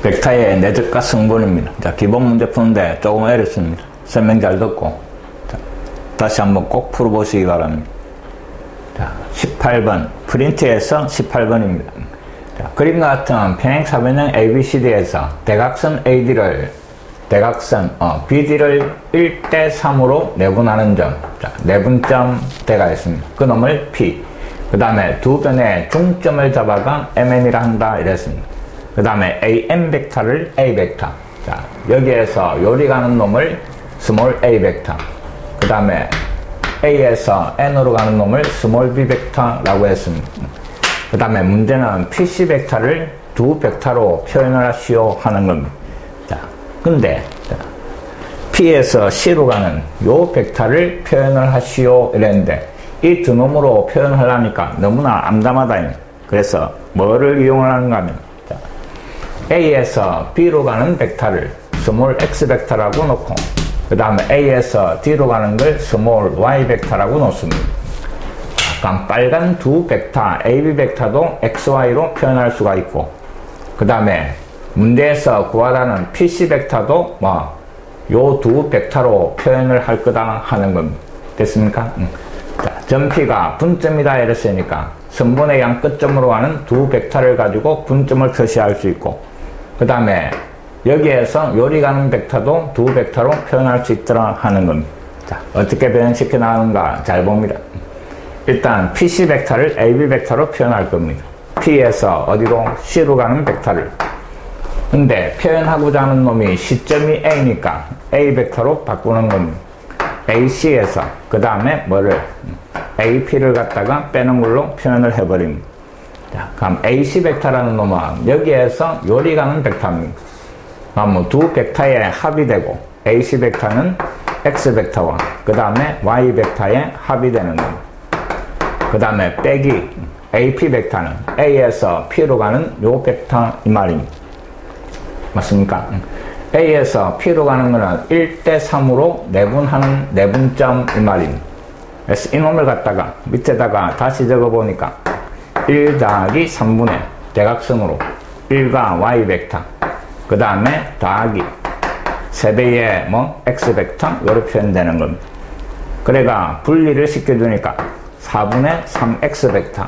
벡터의 내적과 성분입니다. 자, 기본 문제 푸는데 조금 어렵습니다. 설명 잘 듣고 자, 다시 한번 꼭 풀어보시기 바랍니다. 자, 18번 프린트에서 18번입니다. 자, 그림과 같은 평행사변형 ABCD에서 대각선 BD를 1대3으로 내분하는 점, 자, 내분점 대가 있습니다. 그 놈을 P. 그 다음에 두 변의 중점을 잡아가 MN이라 한다 이랬습니다. 그 다음에 AM 벡터를 A 벡터. 자, 여기에서 요리 가는 놈을 스몰 A 벡터. 그 다음에 A에서 N으로 가는 놈을 스몰 B 벡터라고 했습니다. 그 다음에 문제는 PC 벡터를 두 벡터로 표현을 하시오 하는 겁니다. 자, 근데 P에서 C로 가는 요 벡터를 표현을 하시오 이랬는데 이 두 놈으로 표현하려니까 너무나 암담하다. 그래서 뭐를 이용을 하는가 하면 자, A에서 B로 가는 벡터를 스몰 X 벡터라고 놓고 그 다음에 A에서 D로 가는 걸 스몰 Y 벡터라고 놓습니다. 그럼 빨간 두 벡터 AB 벡터도 XY로 표현할 수가 있고 그 다음에 문제에서 구하라는 PC 벡터도 요 두 벡터로 표현을 할 거다 하는 겁니다. 됐습니까? 자, 점 P가 분점이다 이랬으니까 선분의 양 끝점으로 가는 두 벡터를 가지고 분점을 표시할 수 있고 그 다음에 여기에서 요리 가는 벡터도 두 벡터로 표현할 수 있더라 하는 겁니다. 자, 어떻게 표현시켜 나가는가 잘 봅니다. 일단 PC 벡터를 AB 벡터로 표현할 겁니다. P에서 어디로? C로 가는 벡터를. 근데 표현하고자 하는 놈이 시점이 A니까 A 벡터로 바꾸는 겁니다. AC에서 그 다음에 뭐를? AP를 갖다가 빼는 걸로 표현을 해버립니다. 자, 그럼 AC 벡터라는 놈은 여기에서 요리 가는 벡터입니다. 두 벡터의 합이 되고 AC 벡터는 X 벡터와 그 다음에 Y 벡터의 합이 되는 겁니다. 그 다음에 빼기 AP 벡터는 A에서 P로 가는 요 벡터 이 말입니다. 맞습니까? A에서 P로 가는 거는 1대3으로 내분하는 내분점 이 말입니다. 그래서 이놈을 갖다가 밑에다가 다시 적어보니까 1 더하기 3분의 대각선으로 1과 Y 벡터 그 다음에 더하기 세배의 X 벡터 이렇게 표현되는 겁니다. 그래가 분리를 시켜주니까 4분의 3X 벡터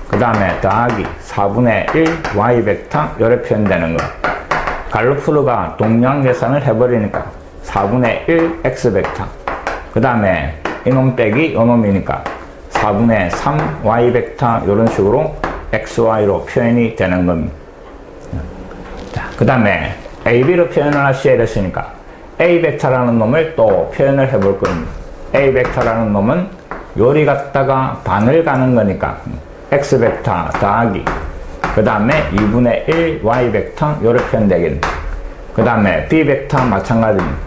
그 다음에 더하기 4분의 1 Y 벡터 이렇게 표현되는 겁니다. 갈루프르가 동량 계산을 해버리니까 4분의 1 X 벡터 그 다음에 이놈 빼기 이놈이니까 4분의 3 Y 벡터 이런 식으로 XY로 표현이 되는 겁니다. 자, 그 다음에 AB로 표현을 하시야 이랬으니까 A 벡터라는 놈을 또 표현을 해볼 겁니다. A 벡터라는 놈은 요리 갖다가 반을 가는 거니까 X 벡터 더하기 그 다음에 2분의 1 Y 벡터 요렇게 표현되겠네. 그 다음에 B 벡터 마찬가지입니다.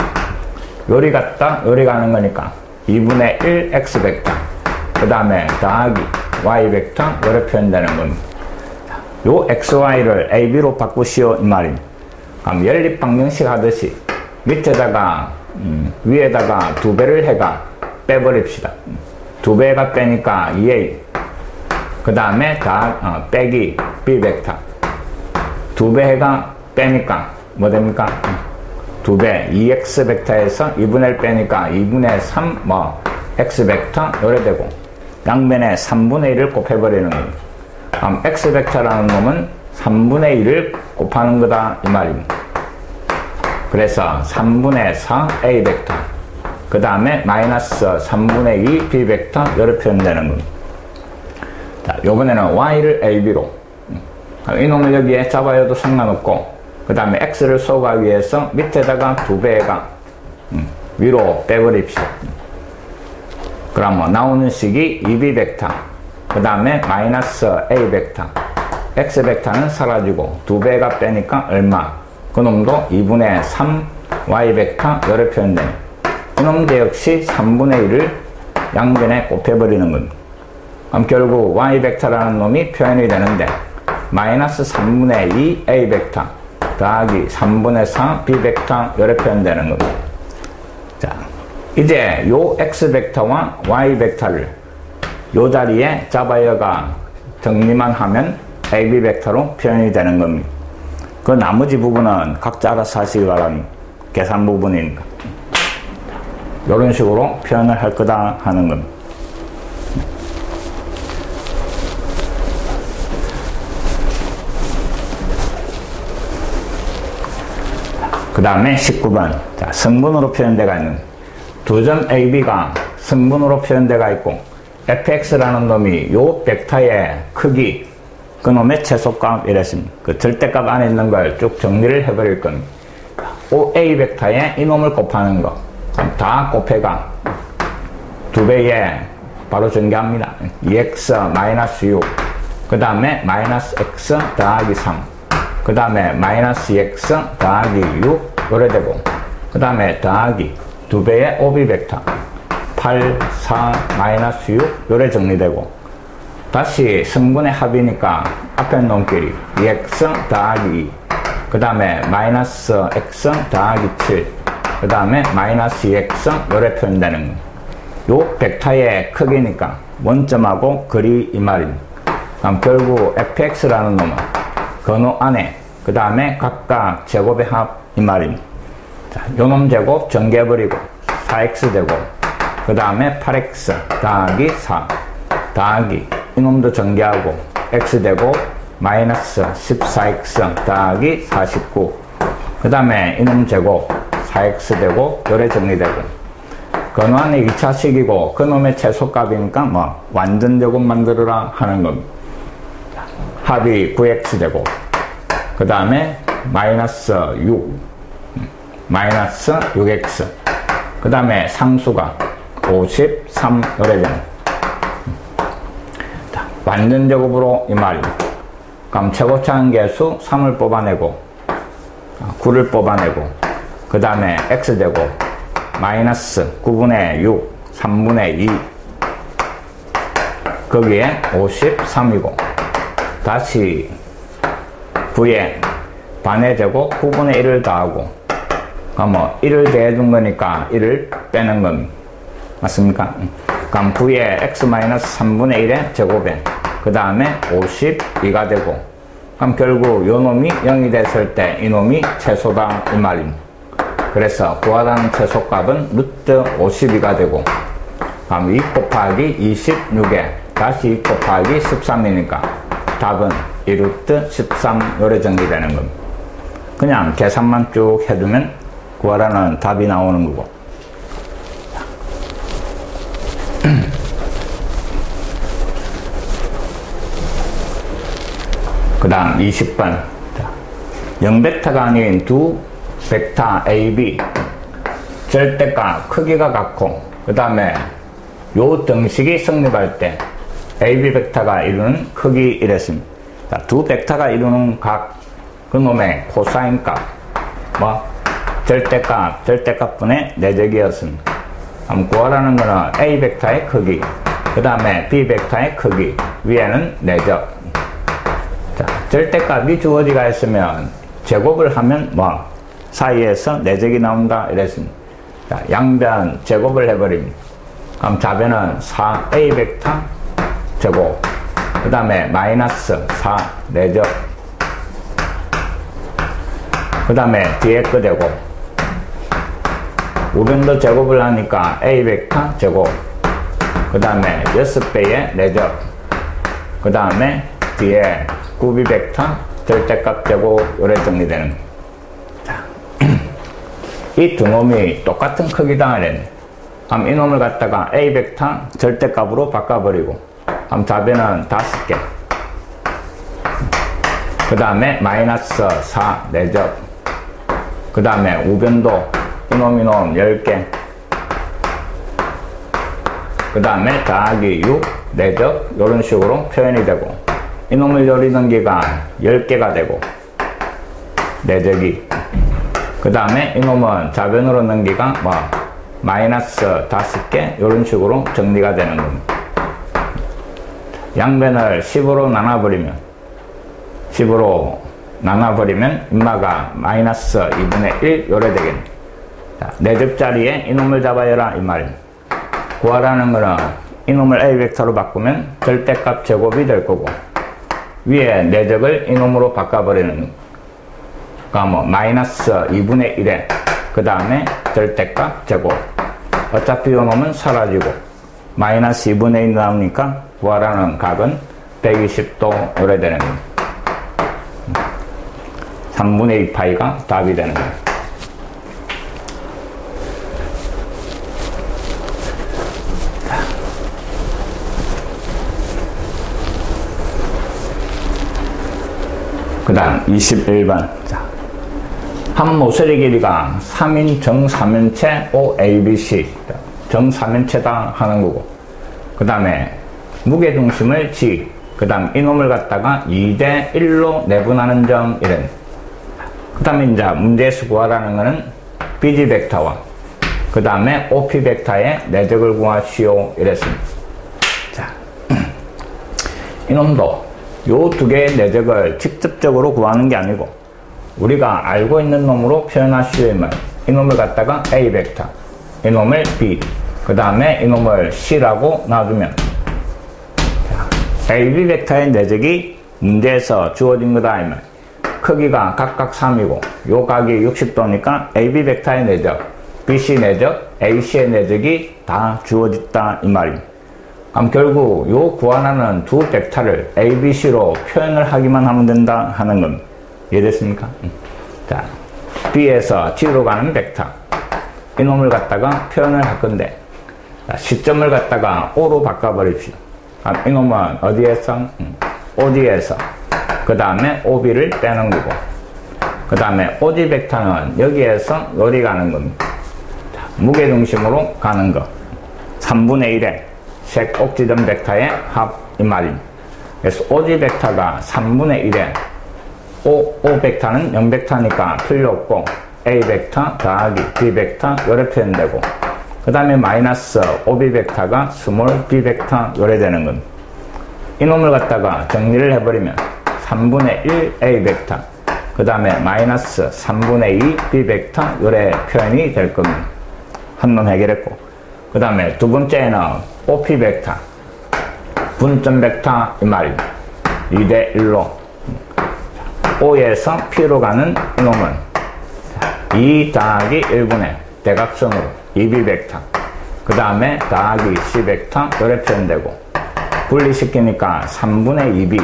요리 갖다 요리 가는 거니까 2분의 1 X 벡터 그 다음에 더하기 Y 벡터 요렇게 표현되는 겁니다. 요 XY를 AB로 바꾸시오 이 말입니다. 그럼 연립방정식 하듯이 밑에다가 위에다가 두 배를 해가 빼버립시다. 두 배가 빼니까 2A 그 다음에 빼기 B 벡터 두 배 해가 빼니까 뭐 됩니까? 두 배 2X 벡터에서 2분의 1 빼니까 2분의 3 X 벡터 요래 되고 양면에 3분의 1을 곱해버리는 겁니다. 그럼 X 벡터라는 놈은 3분의 1을 곱하는 거다 이 말입니다. 그래서 3분의 4 A 벡터 그 다음에 마이너스 3분의 2 B 벡터 이렇게 표현되는 겁니다. 자, 요번에는 Y를 AB로 이놈을 여기에 잡아줘도 상관없고 그 다음에 X를 쏘기 위해서 밑에다가 두 배가 위로 빼버립시다. 그러면 나오는 식이 2B 벡터 그 다음에 마이너스 A 벡터 X 벡터는 사라지고 두 배가 빼니까 얼마? 그놈도 2분의 3 Y 벡터 이렇게 표현되네. 이놈도 역시 3분의 1을 양변에 곱해버리는 겁니다. 그럼 결국 Y 벡터라는 놈이 표현이 되는데 마이너스 3분의 2 A 벡터 더하기 3분의 4 B 벡터 이렇게 표현되는 겁니다. 자, 이제 요 X 벡터와 Y 벡터를 요 자리에 잡아여가 정리만 하면 AB 벡터로 표현이 되는 겁니다. 그 나머지 부분은 각자 알아서 하시기 바랍니다. 계산 부분이니까. 이런 식으로 표현을 할 거다 하는 겁니다. 그 다음에 19번. 자, 성분으로 표현되어 있는 두 점 AB가 성분으로 표현되어 있고 fx라는 놈이 요 벡터의 크기, 그 놈의 최소값 이랬습니다. 그 절대값 안에 있는 걸 쭉 정리를 해버릴 겁니다. OA 벡터에 이놈을 곱하는 거. 다 곱해가 두 배에 바로 전개합니다. 2x 마이너스 6. 그 다음에 마이너스 x 더하기 3. 그 다음에 마이너스 2x 더하기 6. 요래 되고. 그 다음에 더하기 두 배의 OB 벡터. 8, 4, 마이너스 6. 요래 정리되고. 다시 성분의 합이니까 앞에 놈끼리 2x 더하기 2. 그 다음에 마이너스 x 더하기 7. 그 다음에 마이너스 2x 요래 표현되는 거. 요 벡터의 크기니까 원점하고 거리 이 말입니다. 그럼 결국 fx라는 놈은 근호 안에 그 다음에 각각 제곱의 합 이 말입니다. 자, 요 놈 제곱 전개해버리고 4x 제곱 그 다음에 8x 더하기 4 더하기 이놈도 전개하고 x 제곱 마이너스 14x 더하기 49 그 다음에 이놈 제곱 4x 제곱 요래 정리되고 근호 안에 2차식이고 그놈의 최소값이니까 뭐 완전 제곱 만들어라 하는 겁니다. 합이 9x 제곱 그 다음에 마이너스 6 마이너스 6x 그 다음에 상수가 53 요래 되는 완전 제곱으로 이 말입니다. 그럼 최고차항계수 3을 뽑아내고 9를 뽑아내고 그 다음에 x제곱 마이너스 9분의 6 3분의 2 거기에 53이고 다시 V에 반의 제곱 9분의 1을 더하고 그럼 1을 더해준 거니까 1을 빼는 겁니다. 맞습니까? 그럼 V에 x 마이너스 3분의 1의 제곱에 그 다음에 52가 되고 그럼 결국 요 놈이 0이 됐을 때 이놈이 최소다 이 말입니다. 그래서 구하라는 최소값은 루트 52가 되고 그럼 2 곱하기 26에 다시 2 곱하기 13이니까 답은 2루트 13 요래 정리되는 겁니다. 그냥 계산만 쭉 해두면 구하라는 답이 나오는 거고. 그 다음 20번 0벡터가 아닌 두 벡터 AB 절대값 크기가 같고 그 다음에 요 등식이 성립할 때 AB 벡터가 이루는 크기 이랬습니다. 자, 두 벡터가 이루는 각 그놈의 코사인 값 뭐 절대값분의 내적이었습니다. 그럼 구하라는 거는 A 벡터의 크기 그 다음에 B 벡터의 크기 위에는 내적. 자, 절대값이 주어지가 있으면 제곱을 하면 뭐 사이에서 내적이 나온다 이랬습니다. 자, 양변 제곱을 해버립니다. 그럼 좌변은 4A 벡터 제곱 그 다음에 마이너스 4 내적 그 다음에 뒤에 거 제곱 우변도 제곱을 하니까 A 벡터 제곱 그 다음에 6배의 내적 그 다음에 뒤에 9B 벡터 절대값 제곱 요래 정리되는 자, 이 두 놈이 똑같은 크기다 이랬네. 그럼 이 놈을 갖다가 A 벡터 절대값으로 바꿔버리고 그럼 좌변은 5개 그 다음에 마이너스 4 내적 그 다음에 우변도 이놈 10개 그 다음에 더하기 6 내적 이런 식으로 표현이 되고 이놈을 요리는 기가 10개가 되고 내적이 그 다음에 이놈은 좌변으로 넘기가 뭐 마이너스 5개 이런 식으로 정리가 되는 겁니다. 양변을 10으로 나눠버리면 인마가 마이너스 2분의 1 요래 되겠네. 자, 내적 자리에 이놈을 잡아여라 이 말입니다. 구하라는 거는 이놈을 A 벡터로 바꾸면 절대값 제곱이 될 거고 위에 내적을 이놈으로 바꿔버리는 그러니까 뭐 마이너스 2분의 1에 그 다음에 절대값 제곱. 어차피 이 놈은 사라지고 마이너스 2분의 1 나오니까 구하라는 값은 120도 이래 되는 겁니다. 3분의 2파이가 답이 되는 거예요. 그 다음 21번. 자, 한 모서리 길이가 3인 정삼면체 OABC. 정삼면체다 하는 거고. 그 다음에 무게중심을 G. 그 다음 이놈을 갖다가 2대 1로 내분하는 점 이런. 그 다음에 이제 문제에서 구하라는 거는 BG 벡터와 그 다음에 OP 벡터의 내적을 구하시오 이랬습니다. 자, 이놈도 요 두 개의 내적을 직접적으로 구하는 게 아니고 우리가 알고 있는 놈으로 표현하시오 말. 이놈을 갖다가 A 벡터, 이놈을 B, 그 다음에 이놈을 C라고 놔두면 AB 벡터의 내적이 문제에서 주어진 거다 이 말. 크기가 각각 3이고 요 각이 60도니까 AB 벡터의 내적, BC 내적, AC의 내적이 다 주어졌다 이 말입니다. 그럼 결국 요 구하라는 두 벡터를 ABC로 표현을 하기만 하면 된다 하는 겁니다. 이해됐습니까? 자, B에서 G로 가는 벡터 이놈을 갖다가 표현을 할 건데 자, 시점을 갖다가 O로 바꿔버립시다. 그럼 이놈은 어디에서? OG에서 그 다음에 OB를 빼는 거고 그 다음에 OG 벡터는 여기에서 요리 가는 겁니다. 자, 무게중심으로 가는 거 3분의 1에 색 꼭지점 벡터의 합 이 말입니다. 그래서 OG 벡터가 3분의 1에 O 벡터는 0 벡터니까 필요 없고 A 벡터 더하기 B 벡터 요래 표현되고 그 다음에 마이너스 OB 벡터가 스몰 B 벡터 요래 되는 겁니다. 이놈을 갖다가 정리를 해버리면 3분의 1 A 벡터 그 다음에 마이너스 3분의 2 B 벡터 요래 표현이 될 겁니다. 한 놈 해결했고 그 다음에 두 번째는 OP 벡터 분점 벡터 이 말입니다. 2대 1로 O에서 P로 가는 이놈은 2 더하기 1분의 대각선으로 2B 벡터 그 다음에 더하기 C 벡터 요래 표현되고 분리시키니까 3분의 2B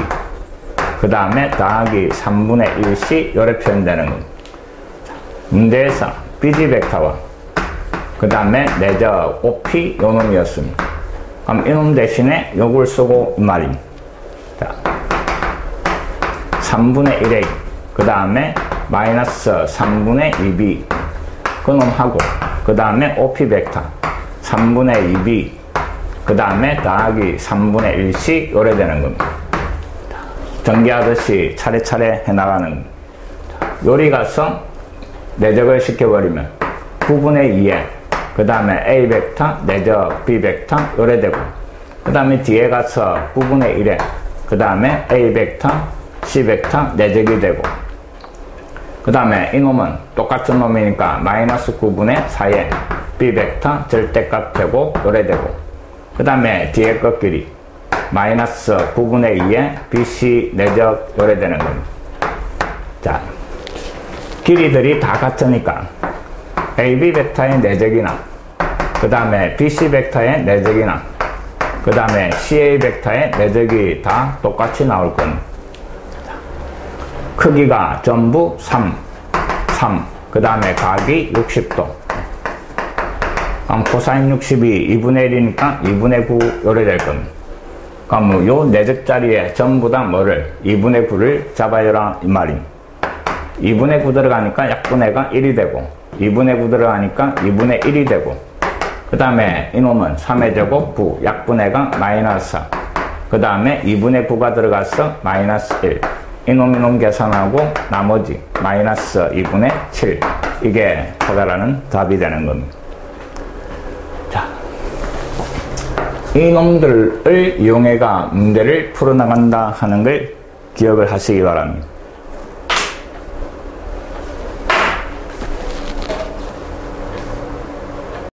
그 다음에 더하기 3분의 1C 요래 표현되는 겁니다. 문제에서 BG 벡터와 그 다음에 내적 OP 요 놈이었습니다. 그럼 이놈 대신에 요걸 쓰고 이 말입니다. 자, 3분의 1A 그 다음에 마이너스 3분의 2B 그놈 하고 그 다음에 OP 벡터 3분의 2B 그 다음에 더하기 3분의 1C 요래 되는 겁니다. 전개하듯이 차례차례 해나가는 겁니다. 요리 가서 내적을 시켜버리면 9분의 2에 그 다음에 A 벡터 내적 B 벡터 요래 되고 그 다음에 뒤에 가서 9분의 1에 그 다음에 A 벡터 C 벡터 내적이 되고 그 다음에 이놈은 똑같은 놈이니까 마이너스 9분의 4에 B 벡터 절대값 되고 요래 되고 그 다음에 뒤에 것끼리 마이너스 9분의 2에 BC 내적 요래 되는 겁니다. 자, 길이들이 다 같으니까 AB 벡터의 내적이나 그 다음에 BC 벡터의 내적이나 그 다음에 CA 벡터의 내적이 다 똑같이 나올 겁니다. 크기가 전부 3, 그 다음에 각이 60도 코사인 60이 2분의 1이니까 2분의 9 요래 될 겁니다. 그럼 요 내적 자리에 전부 다 뭐를 2분의 9를 잡아줘라 이 말입니다. 2분의 9 들어가니까 약분해가 1이 되고 2분의 9 들어가니까 2분의 1이 되고 그 다음에 이놈은 3의 제곱 9 약분해가 마이너스 4 그 다음에 2분의 9가 들어가서 마이너스 1 이놈 계산하고 나머지 마이너스 2분의 7 이게 커다라는 답이 되는 겁니다. 자, 이놈들을 이용해가 문제를 풀어나간다 하는 걸 기억을 하시기 바랍니다.